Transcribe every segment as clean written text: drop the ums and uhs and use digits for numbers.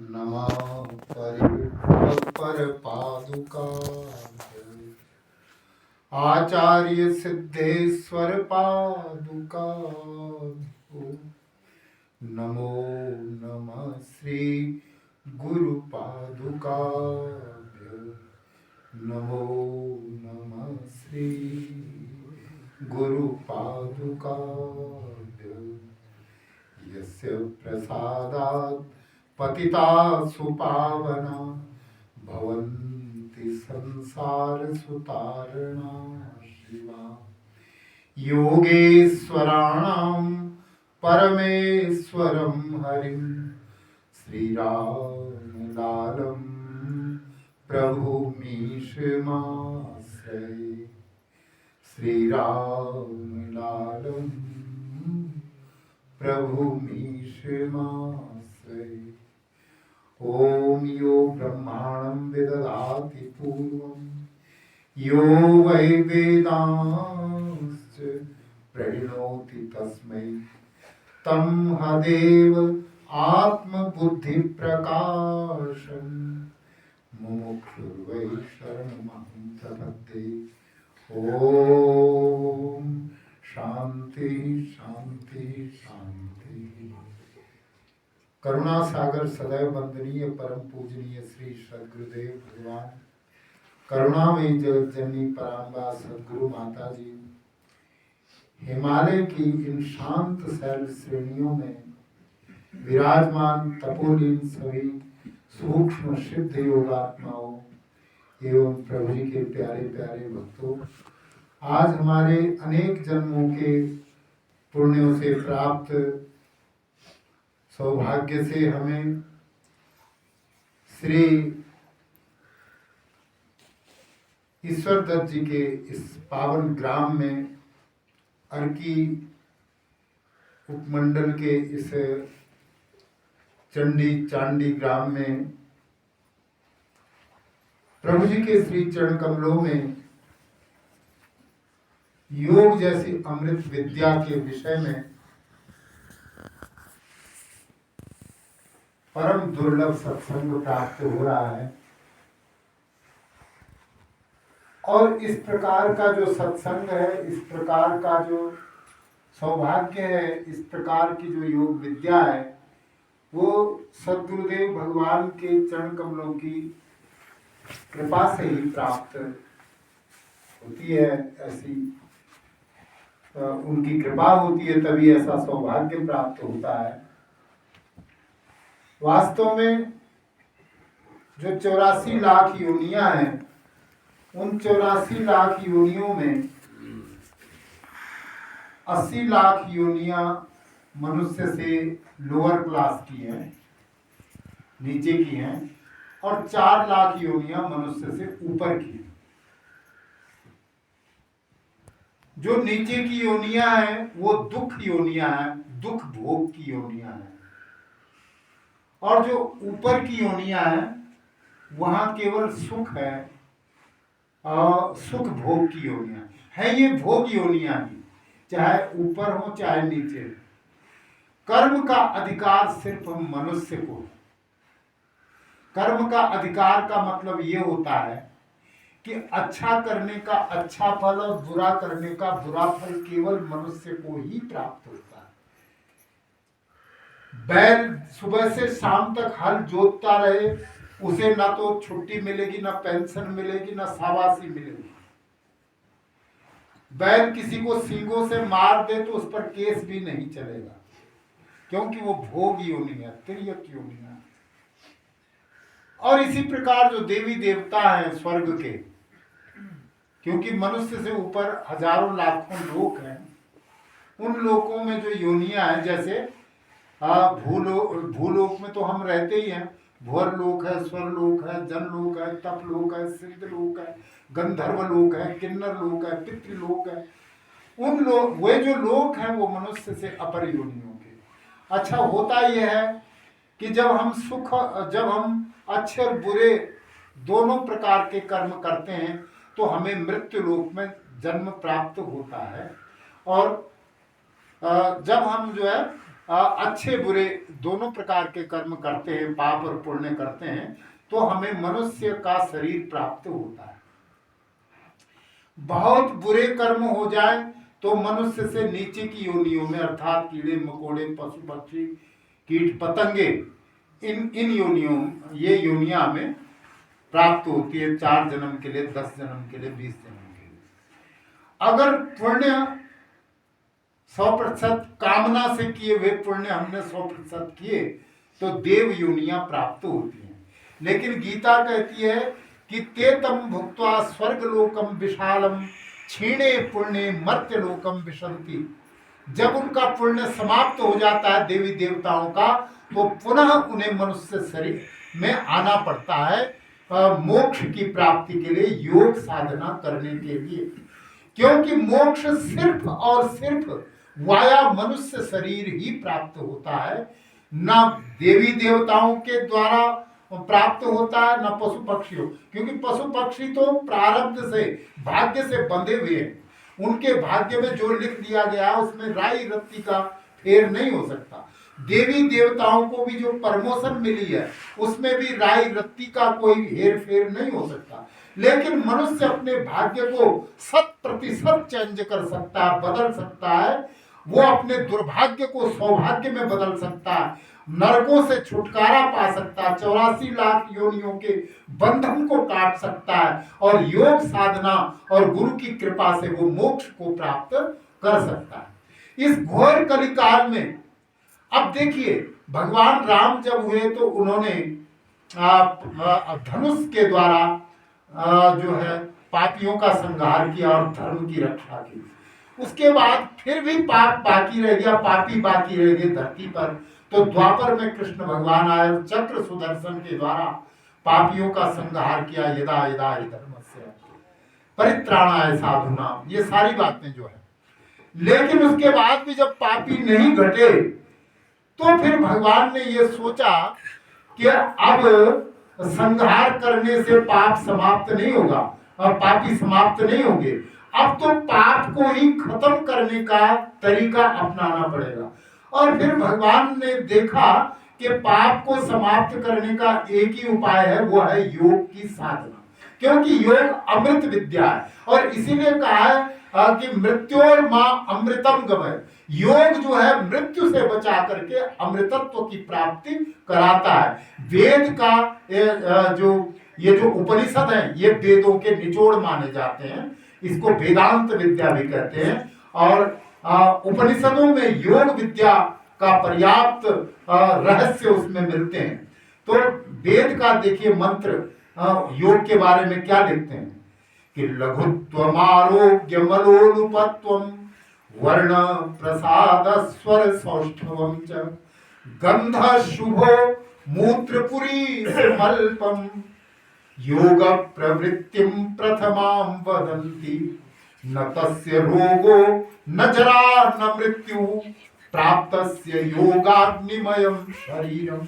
नमः परिपर पादुकाभ्य आचार्य सिद्धेश्वर पादुकाभ्यो नमो नमः श्री गुरु पादुकाभ्यो नमो नमः श्री गुरु पादुकाभ्यो यस्य प्रसादात् पतिता सुपावना भवन्ति संसार सुतारणा शिवा योगेश्वराणां परमेश्वरं हरिं श्रीरामलालं प्रभुमीशमाश्रये श्रीरामलालं प्रभुमीशमाश्रये ओम यो ब्रह्माणं विदधाति पूर्वं यो वै वेदांश्च प्रणोति तस्मै तं हदेव आत्मबुद्धिप्रकाशं मुमुक्षुर्वै शरणमहं प्रपद्ये। ओम शांति शांति शांति। करुणा सागर सदैव वंदनीय परम पूजनीय श्री सद्गुरुदेव भगवान करुणामयी जगत जननी पराम्बा सद्गुरु माता जी हिमालय की इन शांत शैल श्रेणियों में विराजमान तपोलीन सभी सूक्ष्म सिद्ध योगात्माओं एवं प्रभु जी के प्यारे प्यारे भक्तों, आज हमारे अनेक जन्मों के पुण्यों से प्राप्त सौभाग्य से हमें श्री ईश्वर दत्त जी के इस पावन ग्राम में अर्की उपमंडल के इस चंडी चांडी ग्राम में प्रभु जी के श्री चरण कमलों में योग जैसी अमृत विद्या के विषय में परम दुर्लभ सत्संग प्राप्त हो रहा है। और इस प्रकार का जो सत्संग है, इस प्रकार का जो सौभाग्य है, इस प्रकार की जो योग विद्या है, वो सद्गुरुदेव भगवान के चरण कमलों की कृपा से ही प्राप्त होती है। ऐसी उनकी कृपा होती है, तभी ऐसा सौभाग्य प्राप्त होता है। वास्तव में जो 84 लाख योनियां हैं, उन 84 लाख योनियों में 80 लाख योनियां मनुष्य से लोअर क्लास की हैं, नीचे की हैं, और 4 लाख योनियां मनुष्य से ऊपर की हैं। जो नीचे की योनियां हैं वो दुख योनियां हैं, दुख भोग की योनियां हैं, और जो ऊपर की योनियां हैं वहां केवल सुख है, सुख भोग की योनियां है। ये भोग योनियां ही, चाहे ऊपर हो चाहे नीचे। कर्म का अधिकार सिर्फ मनुष्य को है। कर्म का अधिकार का मतलब ये होता है कि अच्छा करने का अच्छा फल और बुरा करने का बुरा फल केवल मनुष्य को ही प्राप्त होता है। बैल सुबह से शाम तक हल जोतता रहे, उसे ना तो छुट्टी मिलेगी, ना पेंशन मिलेगी, ना शाबाशी मिलेगी। बैल किसी को सींगों से मार दे तो उस पर केस भी नहीं चलेगा, क्योंकि वो भोग योनि है, तिर्यक योनि है। और इसी प्रकार जो देवी देवता हैं स्वर्ग के, क्योंकि मनुष्य से ऊपर हजारों लाखों लोक हैं, उन लोकों में जो योनियां हैं, जैसे भूलोक में तो हम रहते ही हैं। भुवर लोक है, स्वर लोक है, जन लोक है, तप लोक है, सिद्ध लोक है, गंधर्व लोक है, किन्नर लोक है, पितृलोक है। उन लोग, वे जो लोक हैं वो मनुष्य से अपर योनियों के। अच्छा, होता यह है कि जब हम अच्छे और बुरे दोनों प्रकार के कर्म करते हैं तो हमें मृत्यु लोक में जन्म प्राप्त होता है। और जब हम जो है अच्छे बुरे दोनों प्रकार के कर्म करते हैं, पाप और पुण्य करते हैं, तो हमें मनुष्य का शरीर प्राप्त होता है। बहुत बुरे कर्म हो जाए तो मनुष्य से नीचे की योनियों में, अर्थात कीड़े मकोड़े, पशु पक्षी, कीट पतंगे, इन योनियों, ये योनिया हमें प्राप्त होती है 4 जन्म के लिए, 10 जन्म के लिए, 20 जन्म के लिए। अगर पुण्य 100% कामना से किए हुए पुण्य हमने 100% किए तो देव योनियां प्राप्त होती हैं। लेकिन गीता कहती है कि ते तम भुक्त्वा स्वर्गलोकम विशालम क्षीणे पुण्य मर्त्यलोकम विशंति। जब उनका पुण्य समाप्त हो जाता है देवी देवताओं का, तो पुनः उन्हें मनुष्य शरीर में आना पड़ता है मोक्ष की प्राप्ति के लिए, योग साधना करने के लिए। क्योंकि मोक्ष सिर्फ और सिर्फ वाया मनुष्य शरीर ही प्राप्त होता है, न देवी देवताओं के द्वारा प्राप्त होता है, न पशु पक्षियों। क्योंकि पशु पक्षी तो प्रारब्ध से, भाग्य से बंधे हुए हैं। उनके भाग्य में जो लिख दिया गया है उसमें राई रत्ती का फेर नहीं हो सकता। देवी देवताओं को भी जो प्रमोशन मिली है उसमें भी राई रत्ती का कोई हेर फेर नहीं हो सकता। लेकिन मनुष्य अपने भाग्य को 100% चेंज कर सकता है, बदल सकता है। वो अपने दुर्भाग्य को सौभाग्य में बदल सकता है, नरकों से छुटकारा पा सकता है, 84 लाख योनियों के बंधन को काट सकता है, और योग साधना और गुरु की कृपा से वो मोक्ष को प्राप्त कर सकता है इस घोर कलिकाल में। अब देखिए, भगवान राम जब हुए तो उन्होंने धनुष के द्वारा जो है पापियों का संहार किया और धर्म की रक्षा की। उसके बाद फिर भी पाप बाकी रह गया, पापी बाकी रह गए धरती पर। तो द्वापर में कृष्ण भगवान आए, चक्र सुदर्शन के द्वारा पापियों का संहार किया। यदा यदा हि धर्मस्य परित्राणाय साधूनाम, ये सारी बातें जो है। लेकिन उसके बाद भी जब पापी नहीं घटे तो फिर भगवान ने ये सोचा कि अब संहार करने से पाप समाप्त नहीं होगा और पापी समाप्त नहीं होंगे। अब तो पाप को ही खत्म करने का तरीका अपनाना पड़ेगा। और फिर भगवान ने देखा कि पाप को समाप्त करने का एक ही उपाय है, वो है योग की साधना। क्योंकि योग अमृत विद्या है, और इसीलिए कहा है कि मृत्योर मां अमृतम गमय। योग जो है मृत्यु से बचा करके अमृतत्व की प्राप्ति कराता है। वेद का ये जो उपनिषद है, ये वेदों के निचोड़ माने जाते हैं। इसको वेदांत विद्या भी कहते हैं। और उपनिषदों में योग विद्या का पर्याप्त रहस्य उसमें मिलते हैं। तो वेद का देखिए मंत्र योग के बारे में क्या लिखते हैं कि लघुत्वम आरोग्य मलोलुपत्वम वर्ण प्रसाद स्वर सौष्ठवम च गंध शुभो मूत्रपुरी मल्पम योग प्रवृत्तिम प्रथमाम वदन्ति न तस्य रोगो न जरा न मृत्यु प्राप्तस्य योगाग्निमयम शरीरम।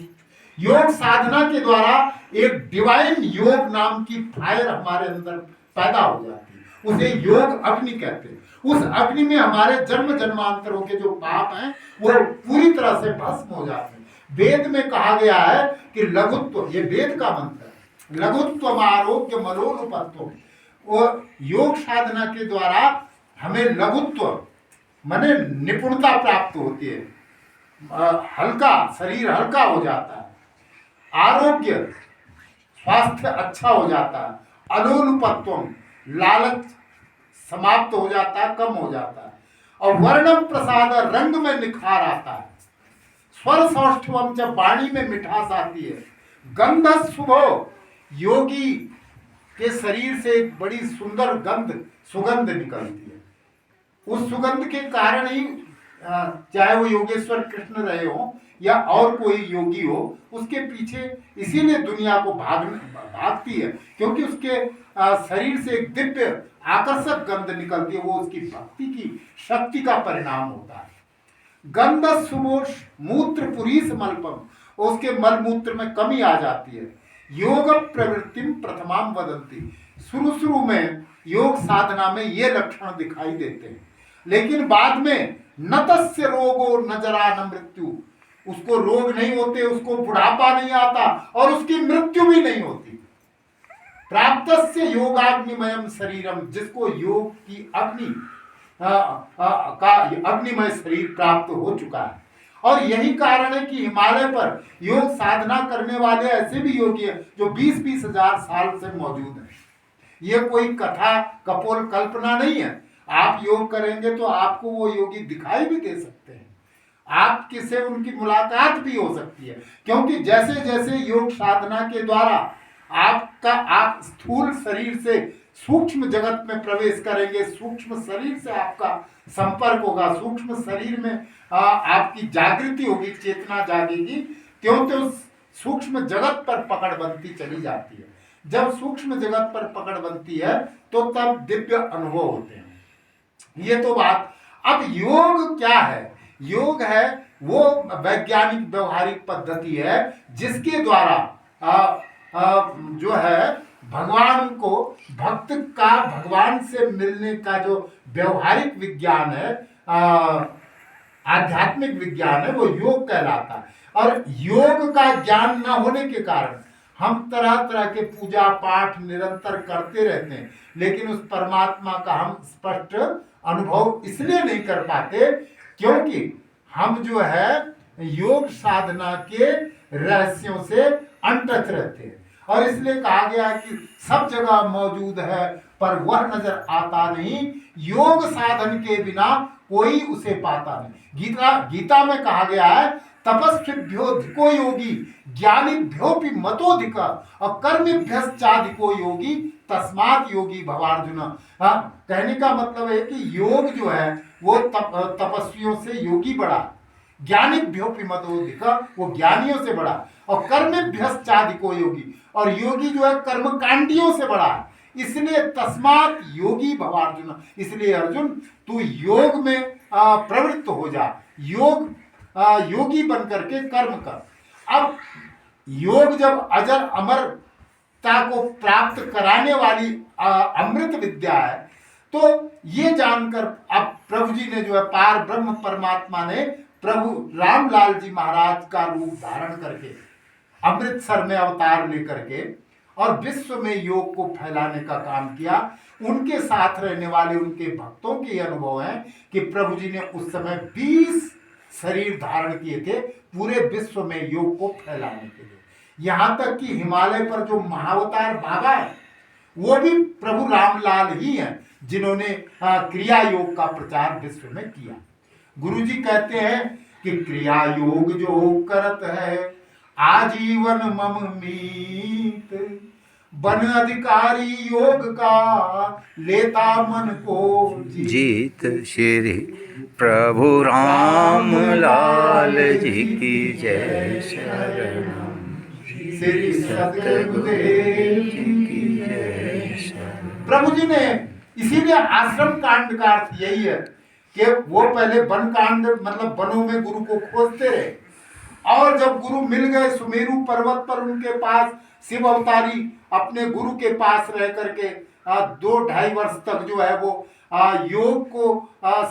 योग साधना के द्वारा एक डिवाइन योग नाम की फायर हमारे अंदर पैदा हो जाती है, उसे योग अग्नि कहते हैं। उस अग्नि में हमारे जन्म जन्मांतरों के जो पाप हैं वो पूरी तरह से भस्म हो जाते हैं। वेद में कहा गया है कि लघुत्व, ये वेद का मंत्र है, लघुत्व आरोग्य मलोनुपत्व। वो योग साधना के द्वारा हमें लघुत्व माने निपुणता प्राप्त होती है, हल्का शरीर हल्का हो जाता है, आरोग्य स्वास्थ्य अच्छा हो जाता है, अलोलुपत्वम लालच समाप्त हो जाता है, कम हो जाता है, और वर्ण प्रसाद रंग में निखार आता है, स्वर सौष्ठवम जब वाणी में मिठास आती है, गंध शुभो योगी के शरीर से एक बड़ी सुंदर सुगंध निकलती है। उस सुगंध के कारण ही चाहे वो योगेश्वर कृष्ण रहे हो या और कोई योगी हो, उसके पीछे इसीलिए दुनिया को भागती है, क्योंकि उसके शरीर से एक दिव्य आकर्षक गंध निकलती है। वो उसकी भक्ति की शक्ति का परिणाम होता है। गंध सुमोष मूत्र पुरीस मल्पम, उसके मल मूत्र में कमी आ जाती है। योग प्रवृत्तिम प्रथमाम वदंती, शुरू में योग साधना में ये लक्षण दिखाई देते हैं। लेकिन बाद में न तस्य रोगो न जरा न मृत्यु, उसको रोग नहीं होते, उसको बुढ़ापा नहीं आता और उसकी मृत्यु भी नहीं होती। प्राप्तस्य योगाग्निमयम शरीरम, जिसको योग की अग्नि का अग्निमय शरीर प्राप्त हो चुका है। और यही कारण है कि हिमालय पर योग साधना करने वाले ऐसे भी योगी हैं जो 20-20 हजार साल से मौजूद हैं। ये कोई कथा कपोल कल्पना नहीं है। आप योग करेंगे तो आपको वो योगी दिखाई भी दे सकते हैं, आप किसे उनकी मुलाकात भी हो सकती है। क्योंकि जैसे जैसे योग साधना के द्वारा आप स्थूल शरीर से सूक्ष्म जगत में प्रवेश करेंगे, सूक्ष्म शरीर से आपका संपर्क होगा, सूक्ष्म शरीर में आपकी जागृति होगी, चेतना जागेगी, त्यों त्यों सूक्ष्म जगत पर पकड़ बनती चली जाती है। जब सूक्ष्म जगत पर पकड़ बनती है तो तब दिव्य अनुभव होते हैं। ये तो बात। अब योग क्या है? योग है वो वैज्ञानिक व्यवहारिक पद्धति है जिसके द्वारा जो है भगवान को, भक्त का भगवान से मिलने का जो व्यवहारिक विज्ञान है, आध्यात्मिक विज्ञान है, वो योग कहलाता है। और योग का ज्ञान न होने के कारण हम तरह तरह के पूजा पाठ निरंतर करते रहते हैं, लेकिन उस परमात्मा का हम स्पष्ट अनुभव इसलिए नहीं कर पाते क्योंकि हम जो है योग साधना के रहस्यों से अनटच रहते हैं। और इसलिए कहा गया कि सब जगह मौजूद है पर वह नजर आता नहीं, योग साधन के बिना कोई उसे पाता नहीं। गीता में कहा गया है तपस्विभ्योधिको योगी ज्ञानिभ्योपि मतोधिक और कर्मिभ्यश्चाधिको योगी तस्मात् योगी भवार्जुन। कहने का मतलब है कि योग जो है वो तपस्वियों से योगी बड़ा, ज्ञानिभ्योपि मतोधिक वो ज्ञानियों से बड़ा, और कर्मिभ्यश्चाधिको योगी, और योगी जो है कर्मकांडियों से बड़ा है। इसलिए तस्मात् योगी भवार्जुन, इसलिए अर्जुन तू योग में प्रवृत्त हो जा, योगी बन करके कर्म कर। अब योग जब अजर अमरता को प्राप्त कराने वाली अमृत विद्या है, तो ये जानकर अब प्रभु जी ने जो है पार ब्रह्म परमात्मा ने प्रभु रामलाल जी महाराज का रूप धारण करके अमृतसर में अवतार लेकर के और विश्व में योग को फैलाने का काम किया। उनके साथ रहने वाले उनके भक्तों के अनुभव हैं कि प्रभु जी ने उस समय 20 शरीर धारण किए थे पूरे विश्व में योग को फैलाने के लिए। यहाँ तक कि हिमालय पर जो महाअवतार बाबा है वो भी प्रभु रामलाल ही हैं जिन्होंने क्रिया योग का प्रचार विश्व में किया। गुरुजी कहते हैं कि क्रिया योग जो करत है आजीवन मम मीत, बन अधिकारी योग का लेता मन को जीत। श्री प्रभु राम लाल जी की जय, शरणम श्री सतगुरुदेव जी की जय। प्रभु जी ने इसीलिए आश्रम कांड का अर्थ यही है कि वो पहले वन कांड मतलब वनों में गुरु को खोजते रहे, और जब गुरु मिल गए सुमेरु पर्वत पर उनके पास शिव अवतारी अपने गुरु के पास रह करके 2-2.5 वर्ष तक जो है वो योग को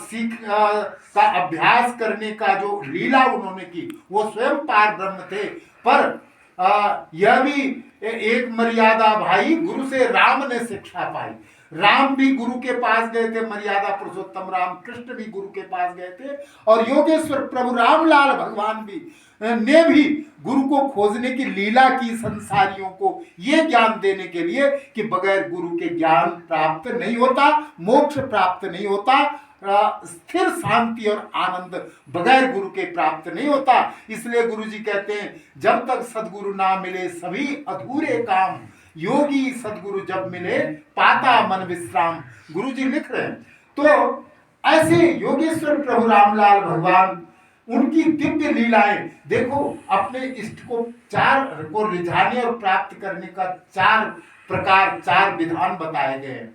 सीख का अभ्यास करने का जो लीला उन्होंने की, वो स्वयं पार ब्रह्म थे। पर यह भी एक मर्यादा भाई, गुरु से राम ने शिक्षा पाई। राम भी गुरु के पास गए थे, मर्यादा पुरुषोत्तम राम कृष्ण भी गुरु के पास गए थे, और योगेश्वर प्रभु रामलाल भगवान भी ने भी गुरु को खोजने की लीला की संसारियों को ये ज्ञान देने के लिए कि बगैर गुरु के ज्ञान प्राप्त नहीं होता, मोक्ष प्राप्त नहीं होता, स्थिर शांति और आनंद बगैर गुरु के प्राप्त नहीं होता। इसलिए गुरु जी कहते हैं जब तक सदगुरु ना मिले सभी अधूरे काम, योगी सदगुरु जब मिले पाता मन विश्राम। गुरु जी लिख रहे हैं। तो ऐसे योगेश्वर प्रभु रामलाल भगवान, उनकी दिव्य लीलाएं देखो, अपने इष्ट को 4 को रिझाने और प्राप्त करने का 4 प्रकार 4 विधान बताए गए हैं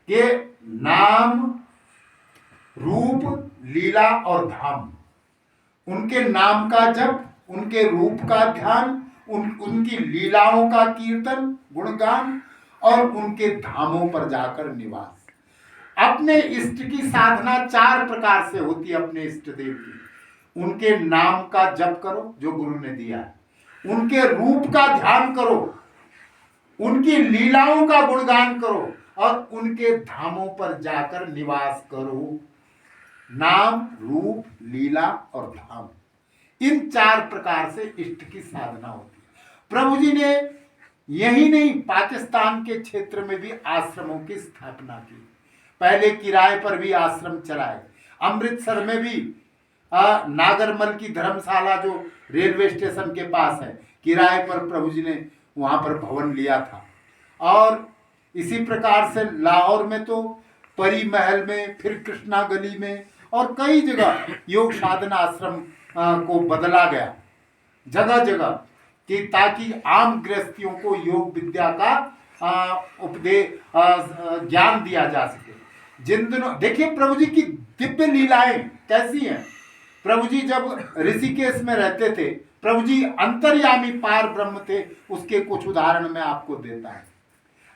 कि नाम, रूप, लीला और धाम। उनके नाम का जप, उनके रूप का ध्यान, उनकी लीलाओं का कीर्तन गुणगान और उनके धामों पर जाकर निवास। अपने इष्ट की साधना 4 प्रकार से होती है। अपने इष्ट देव की, उनके नाम का जप करो जो गुरु ने दिया है, उनके रूप का ध्यान करो, उनकी लीलाओं का गुणगान करो और उनके धामों पर जाकर निवास करो। नाम, रूप, लीला और धाम, इन 4 प्रकार से इष्ट की साधना होती है। प्रभु जी ने यही नहीं, पाकिस्तान के क्षेत्र में भी आश्रमों की स्थापना की। पहले किराए पर भी आश्रम चलाए। अमृतसर में भी नागरमल की धर्मशाला जो रेलवे स्टेशन के पास है, किराए पर प्रभु जी ने वहां पर भवन लिया था। और इसी प्रकार से लाहौर में तो परी महल में, फिर कृष्णा गली में और कई जगह योग साधना आश्रम को बदला गया जगह जगह, कि ताकि आम गृहस्थियों को योग विद्या का उपदेश ज्ञान दिया जा सके। जिन दिनों देखिए प्रभु जी की दिव्य लीलाएं कैसी हैं। प्रभु जी जब ऋषिकेश में रहते थे, प्रभु जी अंतर्यामी पार ब्रह्म थे। उसके कुछ उदाहरण मैं आपको देता है।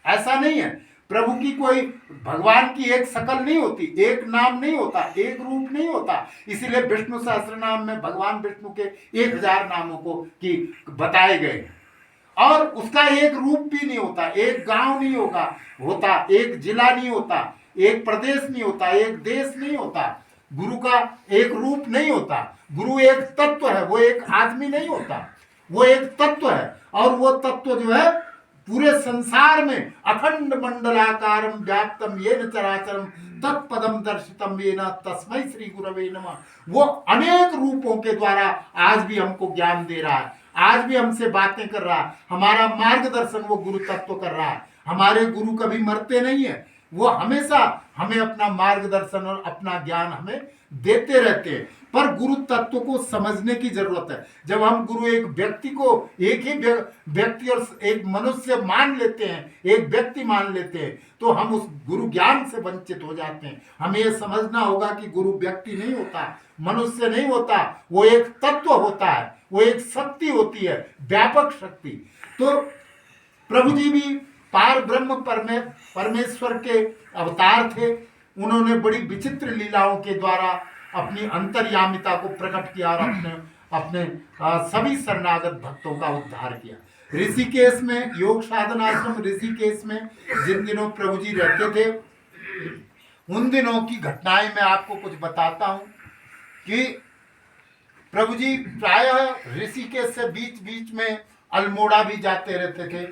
ऐसा नहीं है, प्रभु की कोई, भगवान की एक शकल नहीं होती, एक नाम नहीं होता, एक रूप नहीं होता। इसीलिए विष्णु सहस्त्र नाम में भगवान विष्णु के 1000 नामों को की बताए गए। और उसका एक रूप भी नहीं होता, एक गांव नहीं होता, एक जिला नहीं होता, एक प्रदेश नहीं होता, एक देश नहीं होता। गुरु का एक रूप नहीं होता। गुरु एक तत्व है, वो एक आदमी नहीं होता, वो एक तत्व है। और वो तत्व जो है पूरे संसार में अखंड मंडलाकारम व्याप्तम येन चराचरम तत्पदम दर्शितम येन तस्मै श्री गुरवे नमः। वो अनेक रूपों के द्वारा आज भी हमको ज्ञान दे रहा है, आज भी हमसे बातें कर रहा है, हमारा मार्गदर्शन वो गुरु तत्व कर रहा है। हमारे गुरु कभी मरते नहीं है, वो हमेशा हमें अपना मार्गदर्शन और अपना ज्ञान हमें देते रहते हैं। पर गुरु तत्व को समझने की जरूरत है। जब हम गुरु एक व्यक्ति को, एक ही व्यक्ति और एक मनुष्य मान लेते हैं, एक व्यक्ति मान लेते हैं, तो हम उस गुरु ज्ञान से वंचित हो जाते हैं। हमें यह समझना होगा कि गुरु व्यक्ति नहीं होता, मनुष्य नहीं होता, वो एक तत्व होता है, वो एक शक्ति होती है, व्यापक शक्ति। तो प्रभु जी भी पार ब्रह्म परमेश्वर के अवतार थे। उन्होंने बड़ी विचित्र लीलाओं के द्वारा अपनी अंतर्यामिता को प्रकट किया और अपने सभी शरणागत भक्तों का उद्धार किया। ऋषिकेश में, योग साधना आश्रम ऋषिकेश में जिन दिनों प्रभु जी रहते थे, उन दिनों की घटनाएं मैं आपको कुछ बताता हूं कि प्रभु जी प्रायः ऋषिकेश से बीच बीच में अल्मोड़ा भी जाते रहते थे।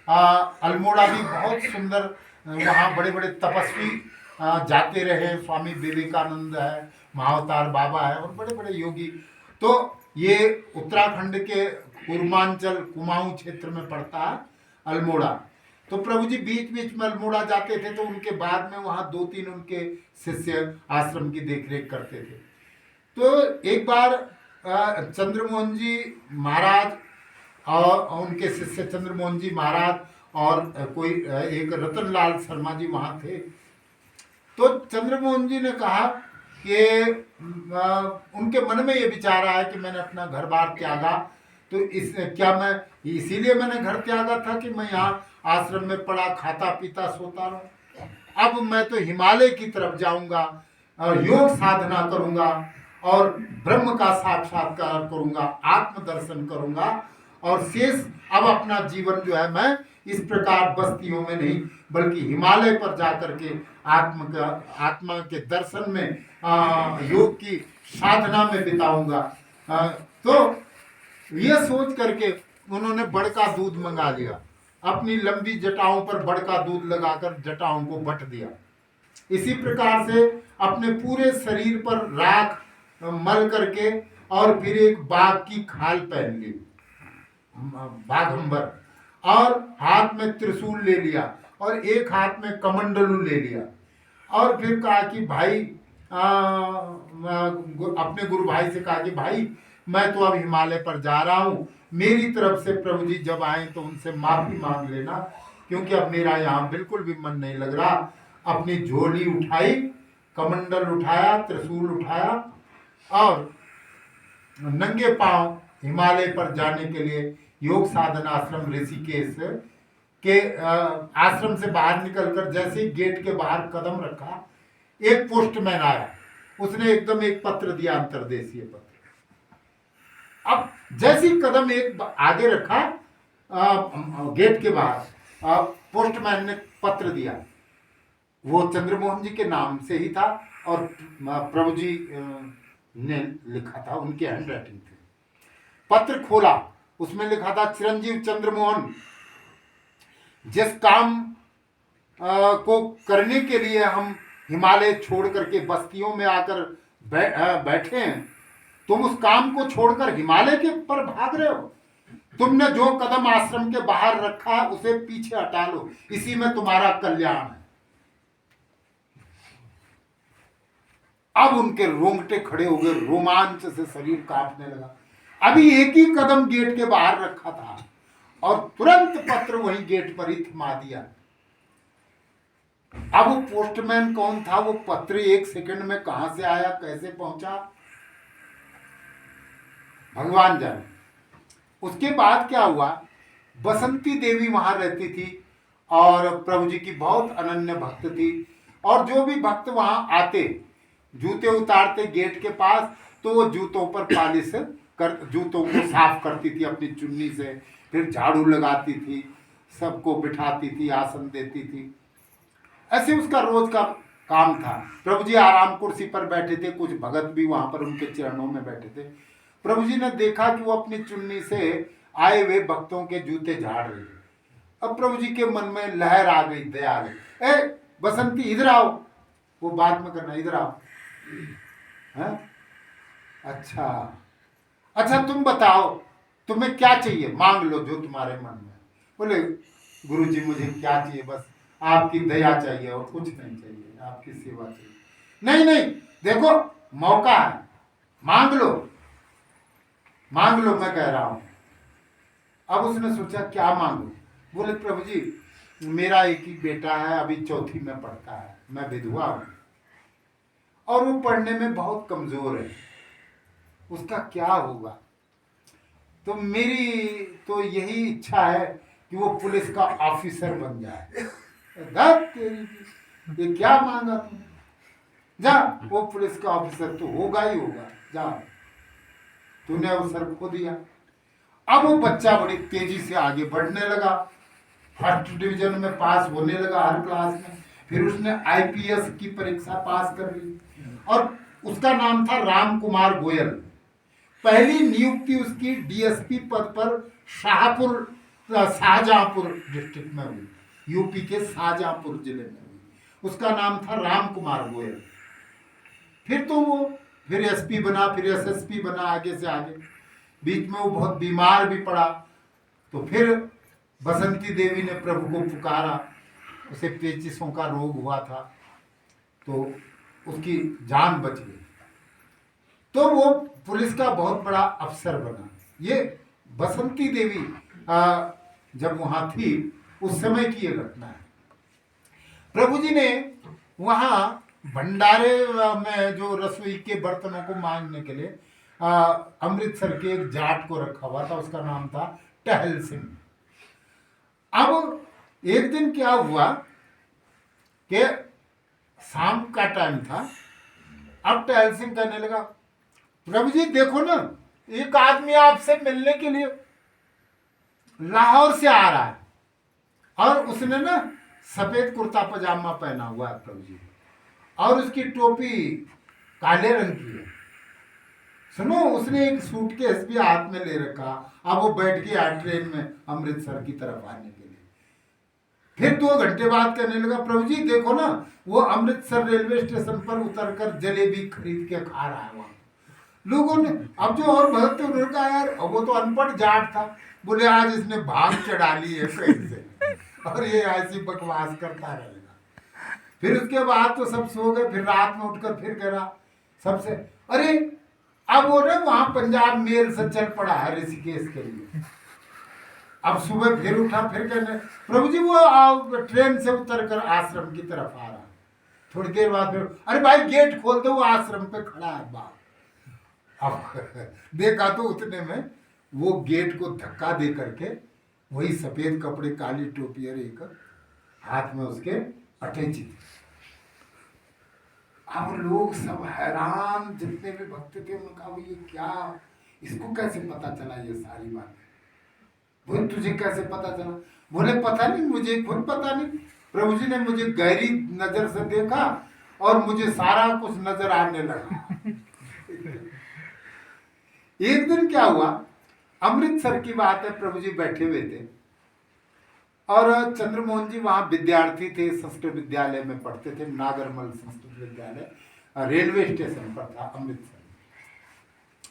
अल्मोड़ा भी बहुत सुंदर, वहाँ बड़े बड़े तपस्वी जाते रहे। स्वामी विवेकानंद है, महाअवतार बाबा है और बड़े बड़े योगी। तो ये उत्तराखंड के पूर्वांचल कुमाऊं क्षेत्र में पड़ता है अल्मोड़ा। तो प्रभु जी बीच बीच में अल्मोड़ा जाते थे, तो उनके बाद में वहाँ 2-3 उनके शिष्य आश्रम की देखरेख करते थे। तो एक बार चंद्रमोहन जी महाराज और उनके शिष्य चंद्रमोहन जी महाराज और कोई एक रतनलाल शर्मा जी वहाँ थे। तो चंद्रमोहन जी ने कहा कि उनके मन में ये विचार आया कि मैंने अपना घर बार त्यागा, तो इसीलिए मैंने घर त्यागा था कि मैं यहाँ आश्रम में पड़ा खाता पीता सोता रहूं। अब मैं तो हिमालय की तरफ जाऊंगा और योग साधना करूंगा और ब्रह्म का साक्षात्कार करूंगा, आत्मदर्शन करूंगा और शेष अब अपना जीवन जो है मैं इस प्रकार बस्तियों में नहीं बल्कि हिमालय पर जाकर के आत्मा के दर्शन में योग की साधना में बिताऊंगा। तो ये सोच करके उन्होंने बड़का दूध मंगा लिया, अपनी लंबी जटाओं पर बड़का दूध लगाकर जटाओं को बट दिया। इसी प्रकार से अपने पूरे शरीर पर राख मल करके और फिर एक बाघ की खाल पहन ली, बाघंबर, और हाथ में त्रिशूल ले लिया और एक हाथ में कमंडलू ले लिया और फिर कहा कि भाई अपने गुरु भाई से कहा कि भाई मैं तो अब हिमालय पर जा रहा हूँ, मेरी तरफ से प्रभु जी जब आए तो उनसे माफी मांग लेना, क्योंकि अब मेरा यहाँ बिल्कुल भी मन नहीं लग रहा। अपनी झोली उठाई, कमंडल उठाया, त्रिशूल उठाया और नंगे पांव हिमालय पर जाने के लिए योग साधना आश्रम ऋषिकेश कि आश्रम से बाहर निकलकर जैसे ही गेट के बाहर कदम रखा, एक पोस्टमैन आया, उसने एकदम एक पत्र दिया, अंतर्देशीय पत्र। अब जैसे ही कदम एक आगे रखा गेट के बाहर, पोस्टमैन ने पत्र दिया। वो चंद्रमोहन जी के नाम से ही था और प्रभु जी ने लिखा था, उनके हैंड राइटिंग थी। पत्र खोला, उसमें लिखा था, चिरंजीव चंद्रमोहन, जिस काम को करने के लिए हम हिमालय छोड़ करके बस्तियों में आकर बैठे हैं, तुम उस काम को छोड़कर हिमालय के पर भाग रहे हो। तुमने जो कदम आश्रम के बाहर रखा उसे पीछे हटा लो, इसी में तुम्हारा कल्याण है। अब उनके रोंगटे खड़े हो गए, रोमांच से शरीर कांपने लगा। अभी एक ही कदम गेट के बाहर रखा था और तुरंत पत्र वहीं गेट पर ही थमा दिया। अब वो पोस्टमैन कौन था, वो पत्र 1 सेकंड में कहां से आया, कैसे पहुंचा, भगवान जाने। उसके बाद क्या हुआ, बसंती देवी वहां रहती थी और प्रभु जी की बहुत अनन्य भक्त थी। और जो भी भक्त वहां आते, जूते उतारते गेट के पास, तो वो जूतों पर पालिश कर जूतों को साफ करती थी अपनी चुन्नी से, फिर झाड़ू लगाती थी, सबको बिठाती थी, आसन देती थी। ऐसे उसका रोज का काम था। प्रभु जी आराम कुर्सी पर बैठे थे, कुछ भगत भी वहां पर उनके चरणों में बैठे थे। प्रभु जी ने देखा कि वो अपनी चुन्नी से आए हुए भक्तों के जूते झाड़ रही है। अब प्रभु जी के मन में लहर आ गई, दया आ गई। ए बसंती, इधर आओ, वो बात में करना, इधर आओ। है? अच्छा तुम बताओ, तुम्हें क्या चाहिए, मांग लो जो तुम्हारे मन में। बोले गुरु जी मुझे क्या चाहिए, बस आपकी दया चाहिए और कुछ नहीं चाहिए, आपकी सेवा चाहिए। नहीं देखो मौका है, मांग लो मैं कह रहा हूं। अब उसने सोचा क्या मांगू। बोले प्रभु जी मेरा एक ही बेटा है, अभी 4th में पढ़ता है, मैं विधवा हूं और वो पढ़ने में बहुत कमजोर है, उसका क्या होगा। तो मेरी तो यही इच्छा है कि वो पुलिस का ऑफिसर बन जाए। ये क्या मांगा तुमने, जा, वो पुलिस का ऑफिसर तो होगा ही होगा, जा, तूने अवसर खो दिया। अब वो बच्चा बड़ी तेजी से आगे बढ़ने लगा, 1st डिवीजन में पास होने लगा हर क्लास में। फिर उसने IPS की परीक्षा पास कर ली और उसका नाम था राम कुमार गोयल। पहली नियुक्ति उसकी DSP पद पर शाहजहांपुर डिस्ट्रिक्ट में हुई, यूपी के शाहजहांपुर जिले में हुई। उसका नाम था राम कुमार गोयल। फिर तो वो फिर SP बना, फिर SSP बना, आगे से आगे। बीच में वो बहुत बीमार भी पड़ा, तो फिर बसंती देवी ने प्रभु को पुकारा। उसे पेचिशों का रोग हुआ था, तो उसकी जान बच गई, तो वो पुलिस का बहुत बड़ा अफसर बना। ये बसंती देवी जब वहां थी उस समय की ये घटना है। प्रभु जी ने वहां भंडारे में जो रसोई के बर्तनों को मांजने के लिए अमृतसर के एक जाट को रखा हुआ था, उसका नाम था टहल सिंह। अब एक दिन क्या हुआ कि शाम का टाइम था। अब टहल सिंह कहने लगा, प्रभु जी देखो ना, एक आदमी आपसे मिलने के लिए लाहौर से आ रहा है और उसने ना सफेद कुर्ता पजामा पहना हुआ है प्रभु जी, और उसकी टोपी काले रंग की है। सुनो, उसने एक सूटकेस भी हाथ में ले रखा। अब वो बैठ गया ट्रेन में अमृतसर की तरफ आने के लिए। फिर 2 घंटे बाद कहने लगा, प्रभु जी देखो ना, वो अमृतसर रेलवे स्टेशन पर उतरकर जलेबी खरीद के खा रहा है वहां। लोगों ने, अब जो और भक्त थे उन्होंने कहा यार, वो तो अनपढ़ जाट था, बोले आज इसने भाग चढ़ा ली है कहीं से और ये ऐसी बकवास करता रहेगा। फिर उसके बाद तो सब सो गए। फिर रात में उठकर फिर कह रहा सबसे, अरे अब वो ना वहां पंजाब मेल से चल पड़ा है ऋषिकेश के लिए। अब सुबह फिर उठा, फिर कहने, प्रभु जी वो ट्रेन से उतर कर आश्रम की तरफ आ रहा। थोड़ी देर बाद फिर, अरे भाई गेट खोल दो, वो आश्रम पे खड़ा है बाहर। अब देखा तो उतने में वो गेट को धक्का दे करके वही सफेद कपड़े, काली टोपी और एक हाथ में उसके अटैची थी। अब लोग सब हैरान, जितने भी भक्त थे उन्होंने कहा ये क्या, इसको कैसे पता चला ये सारी बात? बोले तुझे कैसे पता चला? बोले पता नहीं, मुझे खुद पता नहीं, प्रभु जी ने मुझे गहरी नजर से देखा और मुझे सारा कुछ नजर आने लगा। एक दिन क्या हुआ, अमृतसर की बात है, प्रभु जी बैठे हुए थे और चंद्रमोहन जी वहां विद्यार्थी थे, संस्कृत विद्यालय में पढ़ते थे, नागरमल संस्कृत विद्यालय, रेलवे स्टेशन पर था अमृतसर।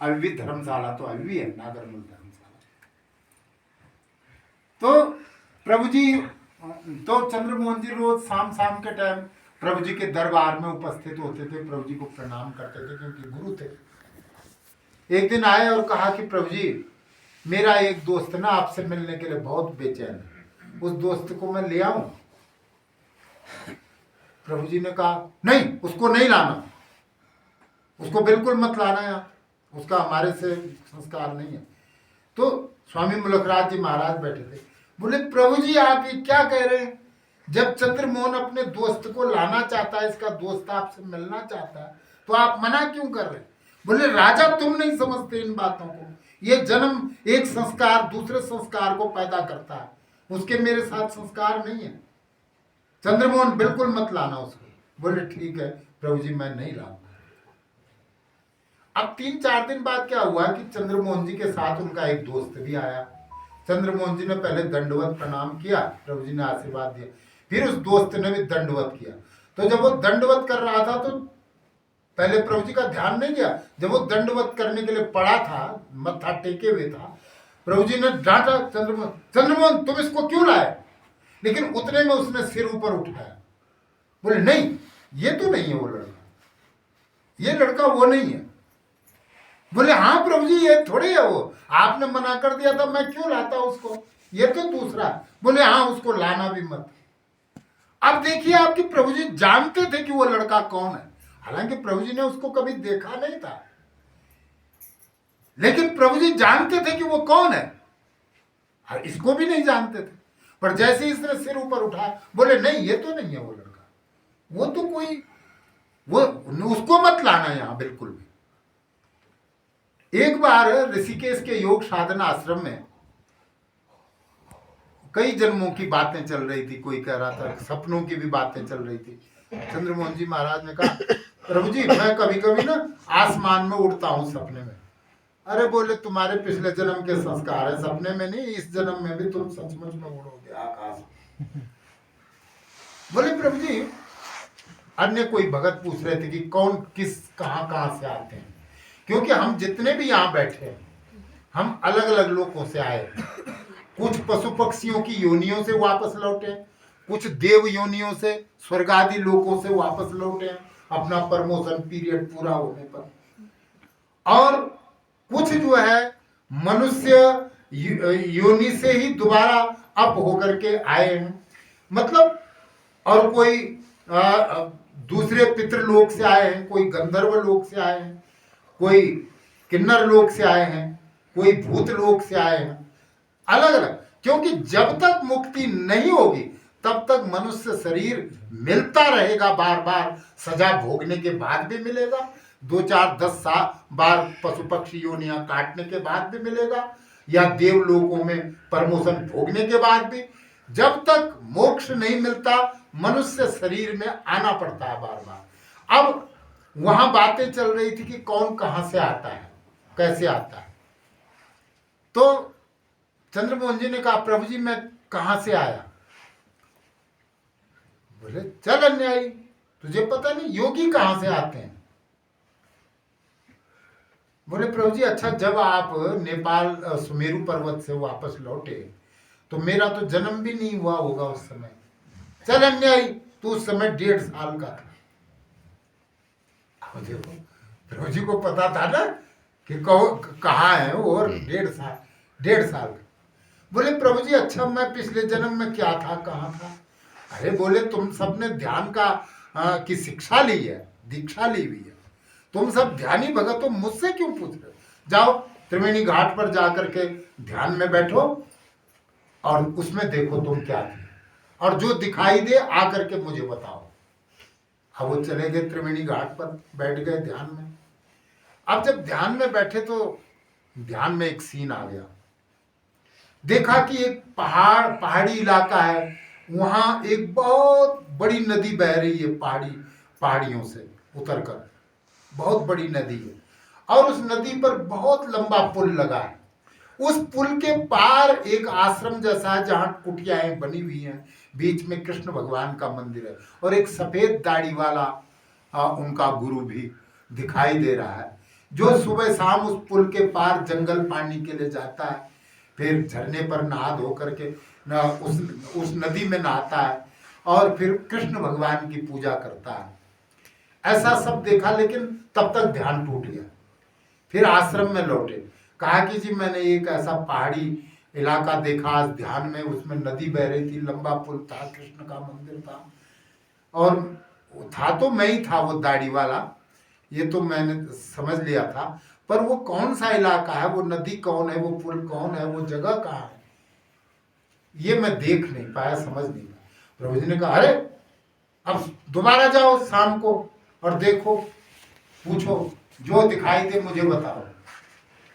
अभी भी धर्मशाला तो अभी भी है, नागरमल धर्मशाला। तो प्रभु जी, तो चंद्रमोहन जी रोज शाम शाम के टाइम प्रभु जी के दरबार में उपस्थित होते थे, प्रभु जी को प्रणाम करते थे क्योंकि गुरु थे। एक दिन आए और कहा कि प्रभु जी, मेरा एक दोस्त ना आपसे मिलने के लिए बहुत बेचैन है, उस दोस्त को मैं ले आऊं? प्रभु जी ने कहा नहीं, उसको नहीं लाना, उसको बिल्कुल मत लाना यहाँ, उसका हमारे से संस्कार नहीं है। तो स्वामी मुलकराज जी महाराज बैठे थे, बोले प्रभु जी आप ये क्या कह रहे हैं? जब चंद्रमोहन अपने दोस्त को लाना चाहता है, इसका दोस्त आपसे मिलना चाहता है, तो आप मना क्यों कर रहे हैं? बोले राजा तुम नहीं समझते इन बातों को, ये जन्म एक संस्कार दूसरे संस्कार को पैदा करता है, उसके मेरे साथ संस्कार नहीं है, चंद्रमोहन बिल्कुल मत लाना उसको। बोले ठीक है प्रभु जी, मैं नहीं लाऊंगा। अब 3-4 दिन बाद क्या हुआ कि चंद्रमोहन जी के साथ उनका एक दोस्त भी आया। चंद्रमोहन जी ने पहले दंडवत प्रणाम किया, प्रभु जी ने आशीर्वाद दिया, फिर उस दोस्त ने भी दंडवत किया। तो जब वो दंडवत कर रहा था तो पहले प्रभु जी का ध्यान नहीं दिया, जब वो दंडवत करने के लिए पड़ा था, मत्था टेके हुए था, प्रभु जी ने डांटा, चंद्रमोहन चंद्रमोहन तुम इसको क्यों लाए? लेकिन उतने में उसने सिर ऊपर उठाया, बोले नहीं ये तो नहीं है वो लड़का, ये लड़का वो नहीं है। बोले हाँ प्रभु जी ये थोड़ी है वो, आपने मना कर दिया था, मैं क्यों लाता उसको, ये तो दूसरा। बोले हाँ उसको लाना भी मत। अब देखिए आपके प्रभु जी जानते थे कि वो लड़का कौन है, हालांकि प्रभु जी ने उसको कभी देखा नहीं था, लेकिन प्रभु जी जानते थे कि वो कौन है, और इसको भी नहीं जानते थे। पर जैसे ही इसने सिर ऊपर उठाया, बोले नहीं ये तो नहीं है वो लड़का, वो तो कोई, वो उसको मत लाना यहां बिल्कुल भी। एक बार ऋषिकेश के योग साधना आश्रम में कई जन्मों की बातें चल रही थी, कोई कह रहा था सपनों की भी बातें चल रही थी। चंद्रमोहन जी महाराज ने कहा प्रभु जी मैं कभी कभी ना आसमान में उड़ता हूँ सपने में। अरे बोले तुम्हारे पिछले जन्म के संस्कार है, सपने में नहीं, इस जन्म में भी तुम सचमुच में उड़ोगे आकाश। बोले प्रभु जी, अन्य कोई भगत पूछ रहे थे कि कौन किस कहां से आते हैं, क्योंकि हम जितने भी यहाँ बैठे हैं हम अलग अलग लोगों से आए, कुछ पशु पक्षियों की योनियों से वापस लौटे, कुछ देव योनियों से, स्वर्ग आदि लोकों से वापस लौटे अपना प्रमोशन पीरियड पूरा होने पर, और कुछ जो है मनुष्य योनि से ही दोबारा अप होकर के आए हैं, मतलब, और कोई दूसरे पितृलोक से आए हैं, कोई गंधर्व लोक से आए हैं, कोई किन्नर लोक से आए हैं, कोई भूत लोक से आए हैं, अलग अलग। क्योंकि जब तक मुक्ति नहीं होगी तब तक मनुष्य शरीर मिलता रहेगा, बार बार सजा भोगने के बाद भी मिलेगा, 2-4-10 बार पशु पक्षी योनियां काटने के बाद भी मिलेगा, या देवलोकों में प्रमोशन भोगने के बाद भी। जब तक मोक्ष नहीं मिलता मनुष्य शरीर में आना पड़ता है बार बार। अब वहां बातें चल रही थी कि कौन कहां से आता है, कैसे आता है। तो चंद्रमोहन जी ने कहा प्रभु जी मैं कहां से आया? बोले चल अन्यायी, तुझे पता नहीं योगी कहां से आते हैं? बोले प्रभु जी अच्छा, जब आप नेपाल सुमेरु पर्वत से वापस लौटे तो मेरा तो जन्म भी नहीं हुआ होगा उस समय। चल अन्यायी, तू उस समय 1.5 साल का था। अब देखो प्रभु जी को पता था ना कि कहाँ है वो, और 1.5 साल का। बोले प्रभु जी अच्छा, मैं पिछले जन्म में क्या था, कहाँ था? अरे बोले तुम सबने ध्यान की शिक्षा ली है, दीक्षा ली हुई है, तुम सब ध्यानी भगत हो, मुझसे क्यों पूछ रहे हो? जाओ त्रिवेणी घाट पर जाकर के ध्यान में बैठो, और उसमें देखो तुम क्या थे, और जो दिखाई दे आकर के मुझे बताओ। अब वो चले गए त्रिवेणी घाट पर, बैठ गए ध्यान में। अब जब ध्यान में बैठे तो ध्यान में एक सीन आ गया। देखा कि एक पहाड़ी इलाका है, वहां एक बहुत बड़ी नदी बह रही है, पहाड़ियों से उतरकर बहुत बड़ी नदी है, और उस नदी पर बहुत लंबा पुल लगा है। उस पुल के पार एक आश्रम जैसा है जहां कुटियाएं बनी हुई हैं, बीच में कृष्ण भगवान का मंदिर है, और एक सफेद दाढ़ी वाला उनका गुरु भी दिखाई दे रहा है, जो सुबह शाम उस पुल के पार जंगल पानी के लिए जाता है, फिर झरने पर नहा धो करके उस नदी में नहाता है, और फिर कृष्ण भगवान की पूजा करता है। ऐसा सब देखा, लेकिन तब तक ध्यान टूट गया। फिर आश्रम में लौटे, कहा कि जी मैंने एक ऐसा पहाड़ी इलाका देखा ध्यान में, उसमें नदी बह रही थी, लंबा पुल था, कृष्ण का मंदिर था, और था तो मैं ही था, वो दाढ़ी वाला, ये तो मैंने समझ लिया था, पर वो कौन सा इलाका है, वो नदी कौन है, वो पुल कौन है, वो जगह कहाँ है, ये मैं देख नहीं पाया, समझ नहीं पाया। प्रभु जी ने कहा, अरे अब दोबारा जाओ शाम को और देखो, पूछो, जो दिखाई दे मुझे बताओ।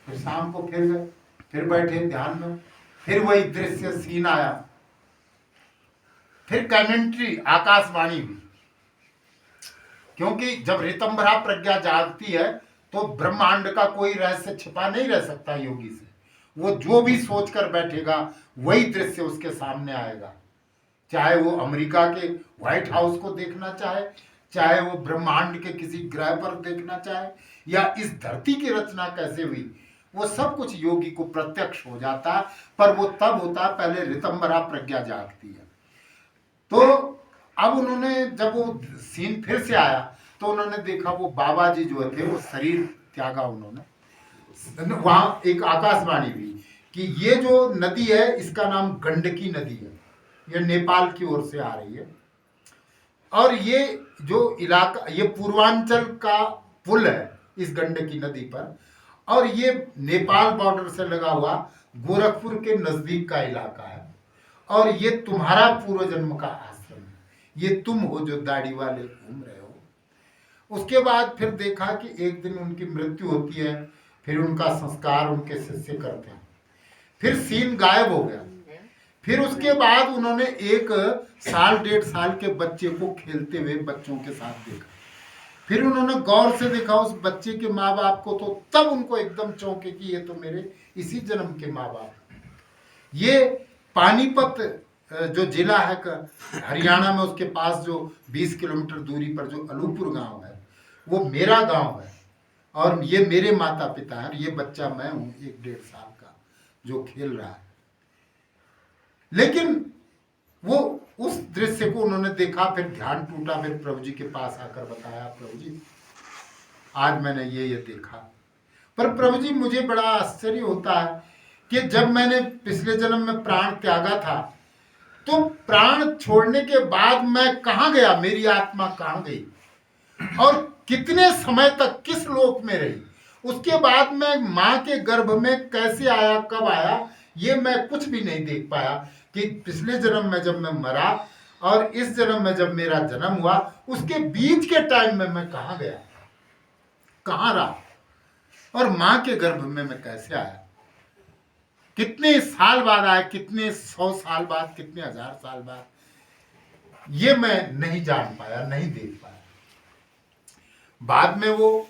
फिर शाम को फिर गए, फिर बैठे ध्यान में, फिर वही दृश्य सीन आया, फिर कमेंट्री आकाशवाणी हुई, क्योंकि जब ऋतंभरा प्रज्ञा जागती है तो ब्रह्मांड का कोई रहस्य छिपा नहीं रह सकता योगी से। वो जो भी सोच कर बैठेगा वही दृश्य उसके सामने आएगा, चाहे वो अमेरिका के व्हाइट हाउस को देखना चाहे, चाहे वो ब्रह्मांड के किसी ग्रह पर देखना चाहे, या इस धरती की रचना कैसे हुई, वो सब कुछ योगी को प्रत्यक्ष हो जाता है। पर वो तब होता है पहले ऋतंभरा प्रज्ञा जागती है। तो अब उन्होंने, जब वो सीन फिर से आया तो उन्होंने देखा वो बाबा जी जो थे वो शरीर त्यागा उन्होंने। वहां एक आकाशवाणी हुई कि ये जो नदी है इसका नाम गंडकी नदी है, ये नेपाल की ओर से आ रही है, और ये जो इलाका, ये पूर्वांचल का पुल है इस गंडकी नदी पर, और ये नेपाल बॉर्डर से लगा हुआ गोरखपुर के नजदीक का इलाका है, और ये तुम्हारा पूर्व जन्म का आश्रम है, ये तुम हो जो दाढ़ी वाले घूम रहे हो। उसके बाद फिर देखा कि एक दिन उनकी मृत्यु होती है, फिर उनका संस्कार उनके शिष्य करते हैं, फिर सीन गायब हो गया। फिर उसके बाद उन्होंने 1 साल 1.5 साल के बच्चे को खेलते हुए बच्चों के साथ देखा, फिर उन्होंने गौर से देखा उस बच्चे के माँ बाप को, तो तब उनको एकदम चौंके कि ये तो मेरे इसी जन्म के माँ बाप। ये पानीपत जो जिला है हरियाणा में, उसके पास जो 20 किलोमीटर दूरी पर जो अलूपुर गांव है, वो मेरा गांव है, और ये मेरे माता पिता हैं, ये बच्चा मैं हूं 1-1.5 साल का जो खेल रहा है। लेकिन वो उस दृश्य को उन्होंने देखा, फिर ध्यान टूटा, फिर प्रभु जी के पास आकर बताया, प्रभु जी आज मैंने ये देखा। पर प्रभु जी मुझे बड़ा आश्चर्य होता है कि जब मैंने पिछले जन्म में प्राण त्यागा था, तो प्राण छोड़ने के बाद मैं कहाँ गया, मेरी आत्मा कहाँ गई, और कितने समय तक किस लोक में रही, उसके बाद मैं माँ के गर्भ में कैसे आया, कब आया, ये मैं कुछ भी नहीं देख पाया कि पिछले जन्म में जब मैं मरा और इस जन्म में जब मेरा जन्म हुआ, उसके बीच के टाइम में मैं कहाँ गया, कहाँ रहा, और माँ के गर्भ में मैं कैसे आया, कितने साल बाद आया, कितने 100 साल बाद, कितने 1000 साल बाद, ये मैं नहीं जान पाया, नहीं देख पाया। बाद में वो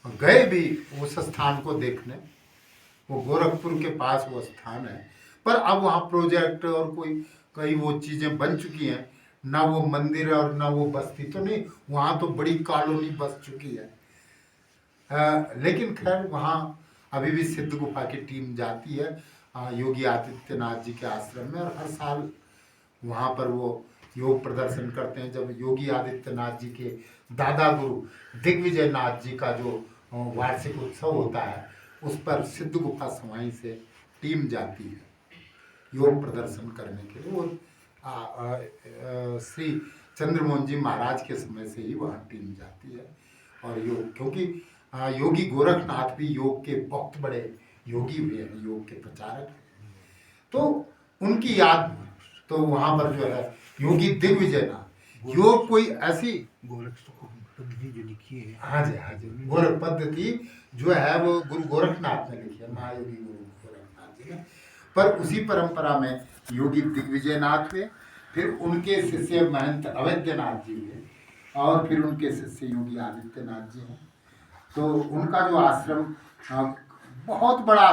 गए भी उस स्थान को देखने, वो गोरखपुर के पास वो स्थान है, पर अब वहाँ प्रोजेक्ट और कई वो चीज़ें बन चुकी हैं, ना वो मंदिर और ना वो बस्ती तो नहीं, वहाँ तो बड़ी कॉलोनी बस चुकी है। लेकिन खैर वहाँ अभी भी सिद्ध गुफा की टीम जाती है योगी आदित्यनाथ जी के आश्रम में, और हर साल वहाँ पर वो योग प्रदर्शन करते हैं। जब योगी आदित्यनाथ जी के दादा गुरु दिग्विजय नाथ जी का जो वार्षिक उत्सव होता है, उस पर सिद्ध गुफा समाई से टीम जाती है योग प्रदर्शन करने के लिए। वो श्री चंद्रमोहन जी महाराज के समय से ही वहाँ टीम जाती है, और योग, क्योंकि योगी गोरखनाथ भी योग के बहुत बड़े योगी हुए हैं, योग के प्रचारक हैं, तो उनकी याद में तो वहाँ पर जो है योगी दिग्विजयनाथ योग कोई ऐसी पद्धति जो लिखी है, हाँ जी गोरख पद्धति जो है वो गुरु गोरखनाथ ने लिखी है, महायोगी गुरु गोरखनाथ जी ने। पर उसी परंपरा में योगी दिग्विजयनाथ हुए, फिर उनके शिष्य महंत अवैधनाथ जी हुए, और फिर उनके शिष्य योगी आदित्यनाथ जी हैं। तो उनका जो आश्रम बहुत बड़ा